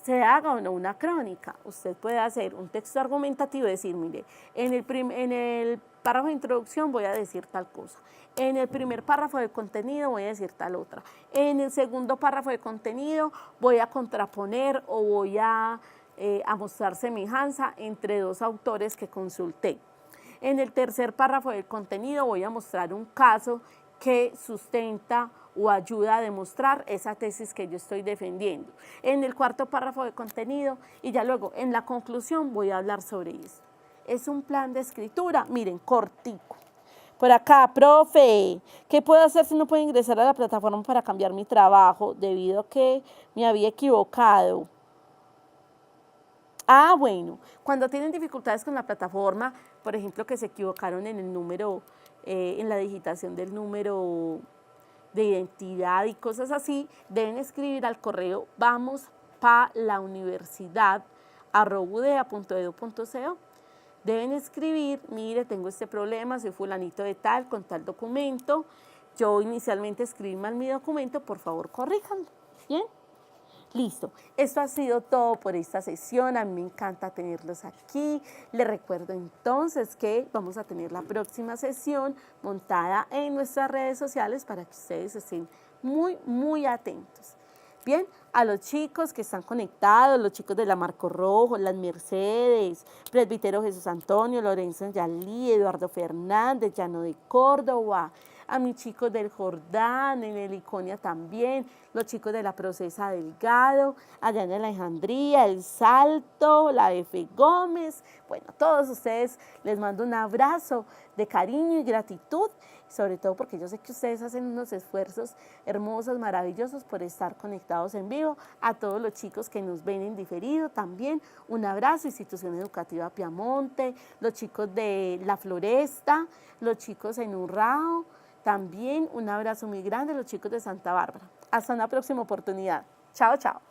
Se haga o no una crónica, usted puede hacer un texto argumentativo y decir, mire, en el párrafo de introducción voy a decir tal cosa, en el primer párrafo de contenido voy a decir tal otra, en el segundo párrafo de contenido voy a contraponer o voy a mostrar semejanza entre dos autores que consulté. En el tercer párrafo del contenido voy a mostrar un caso que sustenta o ayuda a demostrar esa tesis que yo estoy defendiendo. En el cuarto párrafo de contenido y ya luego en la conclusión voy a hablar sobre eso. Es un plan de escritura, miren, cortico. Por acá, profe, ¿qué puedo hacer si no puedo ingresar a la plataforma para cambiar mi trabajo debido a que me había equivocado? Ah, bueno, cuando tienen dificultades con la plataforma, por ejemplo, que se equivocaron en el número, en la digitación del número de identidad y cosas así, deben escribir al correo vamospalauniversidad@udea.edu.co. Deben escribir, mire, tengo este problema, soy fulanito de tal, con tal documento, yo inicialmente escribí mal mi documento, por favor corríjanlo, ¿bien? Listo, esto ha sido todo por esta sesión, a mí me encanta tenerlos aquí. Les recuerdo entonces que vamos a tener la próxima sesión montada en nuestras redes sociales para que ustedes estén muy atentos. Bien, a los chicos que están conectados, los chicos de la Marco Rojo, las Mercedes, Presbítero Jesús Antonio, Lorenzo Yalí, Eduardo Fernández, Llano de Córdoba, a mis chicos del Jordán, en el Iconia también, los chicos de la Procesa Delgado, allá en Alejandría, El Salto, la F. Gómez. Bueno, a todos ustedes les mando un abrazo de cariño y gratitud, sobre todo porque yo sé que ustedes hacen unos esfuerzos hermosos, maravillosos por estar conectados en vivo. A todos los chicos que nos ven en diferido también un abrazo, Institución Educativa Piamonte, los chicos de La Floresta, los chicos en Urrao, también un abrazo muy grande, los chicos de Santa Bárbara. Hasta una próxima oportunidad. Chao, chao.